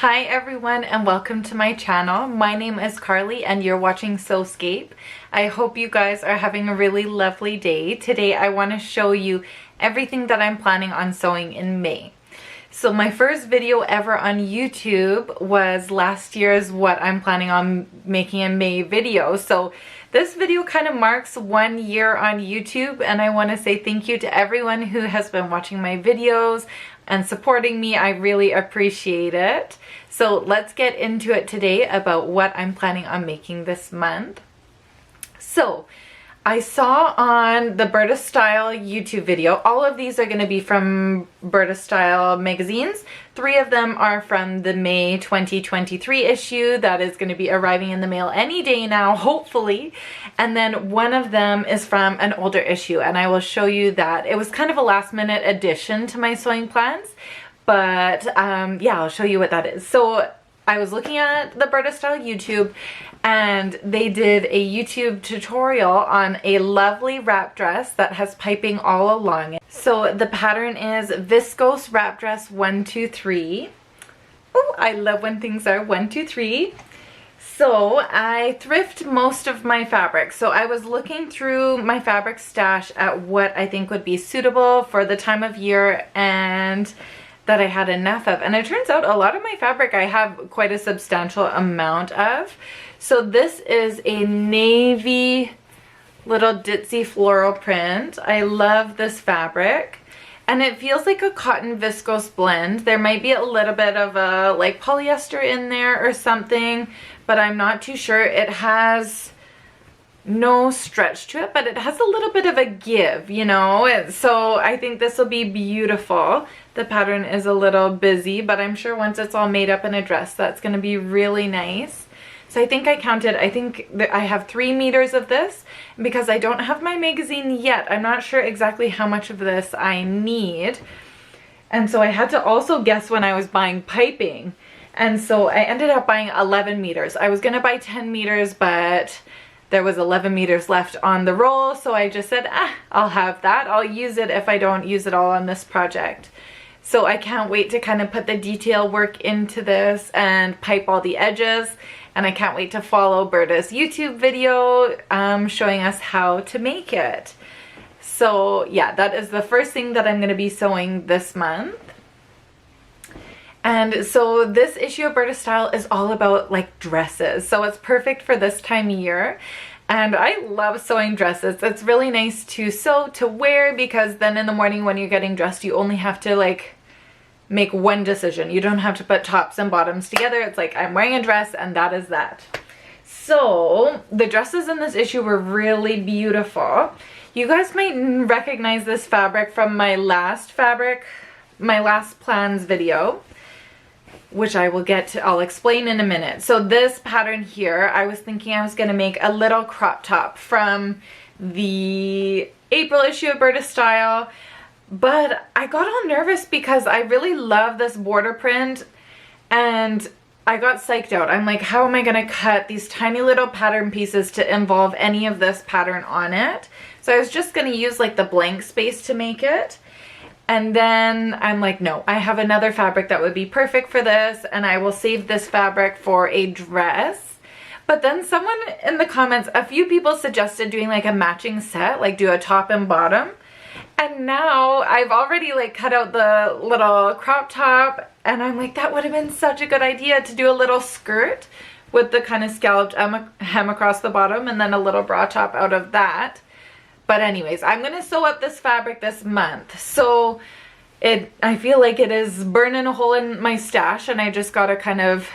Hi everyone and welcome to my channel. My name is Carly and you're watching Sewscape. I hope you guys are having a really lovely day. Today I want to show you everything that I'm planning on sewing in May. So my first video ever on YouTube was last year's what I'm planning on making in May video. So this video kind of marks 1 year on YouTube, and I want to say thank you to everyone who has been watching my videos and supporting me. I really appreciate it. So let's get into it today about what I'm planning on making this month. So I saw on the Burda Style YouTube video, all of these are going to be from Burda Style magazines. 3 of them are from the May 2023 issue that is going to be arriving in the mail any day now, hopefully. And then one of them is from an older issue, and I will show you that. It was kind of a last minute addition to my sewing plans, but yeah, I'll show you what that is. So I was looking at the Burda Style YouTube, and they did a YouTube tutorial on a lovely wrap dress that has piping all along it. So the pattern is viscose wrap dress 1, 2, 3. Oh, I love when things are 1, 2, 3. So I thrift most of my fabric. So I was looking through my fabric stash at what I think would be suitable for the time of year and that I had enough of. And it turns out a lot of my fabric I have quite a substantial amount of. So this is a navy little ditzy floral print. I love this fabric. And it feels like a cotton viscose blend. There might be a little bit of a like polyester in there or something, but I'm not too sure. It has no stretch to it, but it has a little bit of a give, you know. So I think this will be beautiful. The pattern is a little busy, but I'm sure once it's all made up in a dress, that's going to be really nice. So I think I counted, I think that I have 3 meters of this. Because I don't have my magazine yet, I'm not sure exactly how much of this I need. And so I had to also guess when I was buying piping. And so I ended up buying 11 meters. I was going to buy 10 meters, but there was 11 meters left on the roll. So I just said, I'll have that. I'll use it if I don't use it all on this project. So I can't wait to kind of put the detail work into this and pipe all the edges. And I can't wait to follow Burda's YouTube video showing us how to make it. So yeah, that is the first thing that I'm going to be sewing this month. And so this issue of Burda Style is all about like dresses. So it's perfect for this time of year. And I love sewing dresses. It's really nice to sew, to wear, because then in the morning when you're getting dressed, you only have to like make one decision. You don't have to put tops and bottoms together. It's like, I'm wearing a dress and that is that. So the dresses in this issue were really beautiful. You guys might recognize this fabric from my last plans video, which I will get to, I'll explain in a minute. So this pattern here, I was thinking I was going to make a little crop top from the April issue of Burda Style. But I got all nervous because I really love this border print, and I got psyched out. I'm like, how am I going to cut these tiny little pattern pieces to involve any of this pattern on it? So I was just going to use like the blank space to make it. And then I'm like, no, I have another fabric that would be perfect for this, and I will save this fabric for a dress. But then someone in the comments, a few people suggested doing like a matching set, like do a top and bottom. And now I've already like cut out the little crop top, and I'm like, that would have been such a good idea to do a little skirt with the kind of scalloped hem across the bottom and then a little bra top out of that. But anyways, I'm going to sew up this fabric this month. So I feel like it is burning a hole in my stash, and I just got to kind of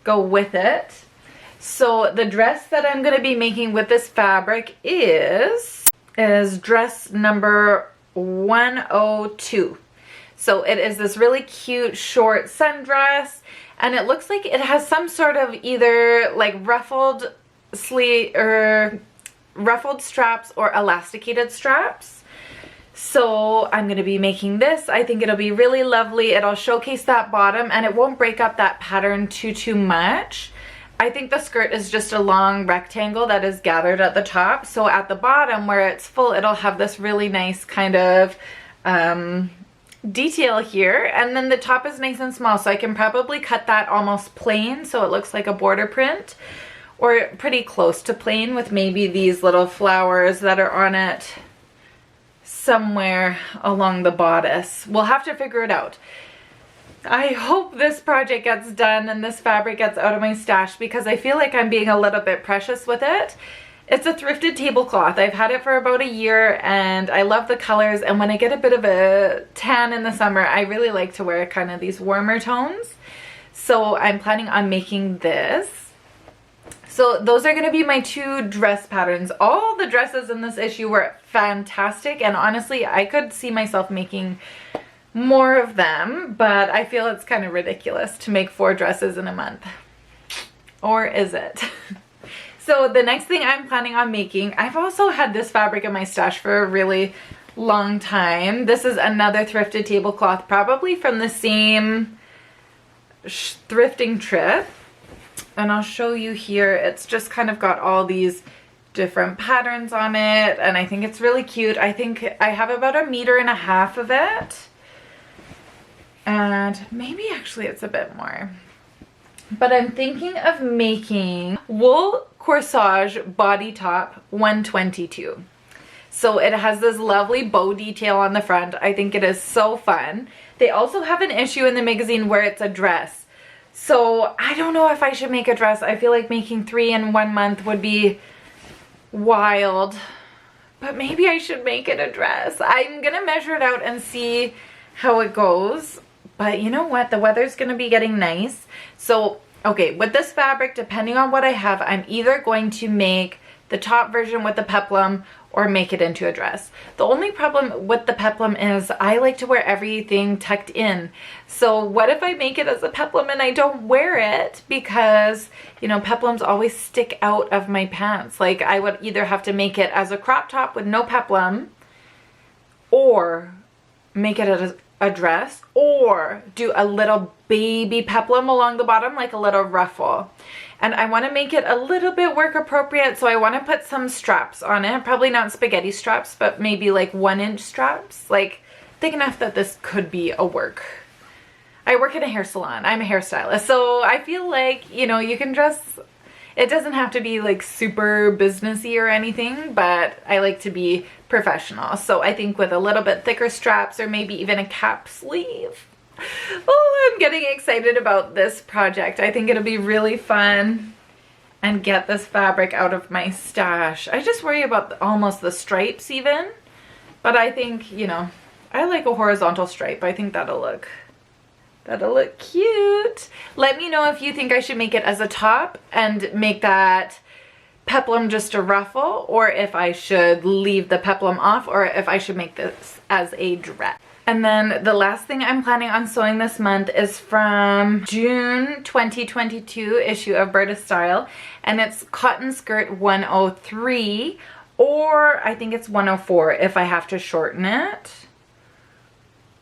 go with it. So the dress that I'm going to be making with this fabric is dress number 102. So it is this really cute short sundress, and it looks like it has some sort of either like ruffled sleeve or ruffled straps or elasticated straps. So I'm going to be making this. I think it'll be really lovely. It'll showcase that bottom, and it won't break up that pattern too much. I think the skirt is just a long rectangle that is gathered at the top. So at the bottom where it's full, it'll have this really nice kind of detail here, and then the top is nice and small, so I can probably cut that almost plain so it looks like a border print, or pretty close to plain with maybe these little flowers that are on it somewhere along the bodice. We'll have to figure it out. I hope this project gets done and this fabric gets out of my stash, because I feel like I'm being a little bit precious with it. It's a thrifted tablecloth. I've had it for about a year and I love the colors, and when I get a bit of a tan in the summer, I really like to wear kind of these warmer tones. So I'm planning on making this. So those are going to be my 2 dress patterns. All the dresses in this issue were fantastic, and honestly I could see myself making more of them, but I feel it's kind of ridiculous to make 4 dresses in a month. Or is it? So the next thing I'm planning on making, I've also had this fabric in my stash for a really long time. This is another thrifted tablecloth, probably from the same thrifting trip. And I'll show you here. It's just kind of got all these different patterns on it, and I think it's really cute. I think I have about 1.5 meters of it. And maybe actually it's a bit more. But I'm thinking of making wool corsage body top 122. So it has this lovely bow detail on the front. I think it is so fun. They also have an issue in the magazine where it's a dress. So I don't know if I should make a dress. I feel like making 3 in 1 month would be wild. But maybe I should make it a dress. I'm gonna measure it out and see how it goes. But you know what? The weather's going to be getting nice. So, okay, with this fabric, depending on what I have, I'm either going to make the top version with the peplum or make it into a dress. The only problem with the peplum is I like to wear everything tucked in. So what if I make it as a peplum and I don't wear it because, you know, peplums always stick out of my pants. Like I would either have to make it as a crop top with no peplum, or make it as a dress, or do a little baby peplum along the bottom, like a little ruffle. And I want to make it a little bit work appropriate, so I want to put some straps on it. Probably not spaghetti straps, but maybe like 1-inch straps, like thick enough that this could be a work. I work in a hair salon. I'm a hairstylist, so I feel like, you know, you can dress. It doesn't have to be like super businessy or anything, but I like to be professional. So I think with a little bit thicker straps, or maybe even a cap sleeve. Oh, I'm getting excited about this project. I think it'll be really fun and get this fabric out of my stash. I just worry about almost the stripes even, but I think, you know, I like a horizontal stripe. I think that'll look cute. Let me know if you think I should make it as a top and make that peplum just a ruffle, or if I should leave the peplum off, or if I should make this as a dress. And then the last thing I'm planning on sewing this month is from June 2022 issue of Burda Style, and it's Cotton Skirt 103, or I think it's 104 if I have to shorten it.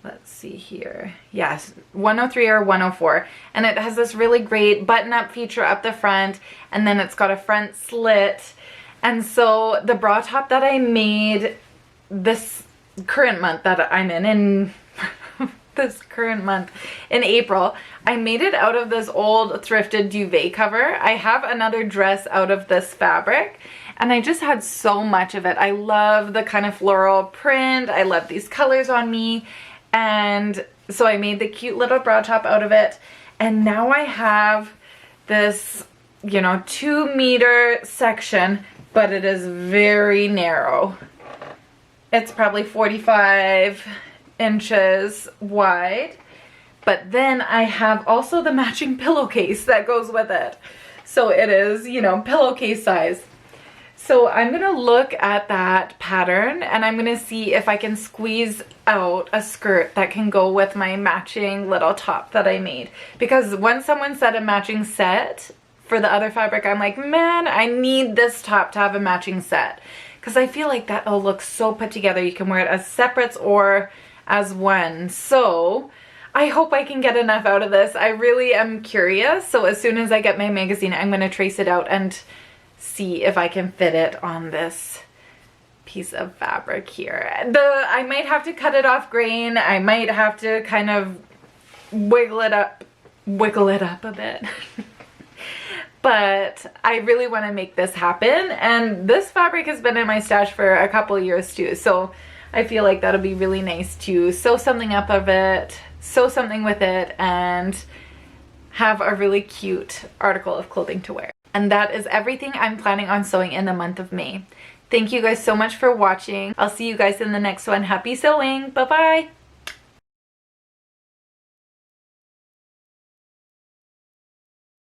Let's see here. Yes, 103 or 104. And it has this really great button-up feature up the front, and then it's got a front slit. And so the bra top that I made this current month that I'm in this current month in April, I made it out of this old thrifted duvet cover. I have another dress out of this fabric, and I just had so much of it. I love the kind of floral print. I love these colors on me. And so I made the cute little bra top out of it. And now I have this, you know, 2-meter section, but it is very narrow. It's probably 45 inches wide. But then I have also the matching pillowcase that goes with it. So it is, you know, pillowcase size. So I'm going to look at that pattern, and I'm going to see if I can squeeze out a skirt that can go with my matching little top that I made. Because when someone said a matching set for the other fabric, I'm like, man, I need this top to have a matching set. Because I feel like that'll look so put together. You can wear it as separates or as one. So I hope I can get enough out of this. I really am curious. So as soon as I get my magazine, I'm going to trace it out and see if I can fit it on this piece of fabric here. I might have to cut it off grain. I might have to kind of wiggle it up a bit. But I really want to make this happen, and this fabric has been in my stash for a couple years too, so I feel like that'll be really nice to sew something up of it, sew something with it, and have a really cute article of clothing to wear. And that is everything I'm planning on sewing in the month of May. Thank you guys so much for watching. I'll see you guys in the next one. Happy sewing. Bye bye.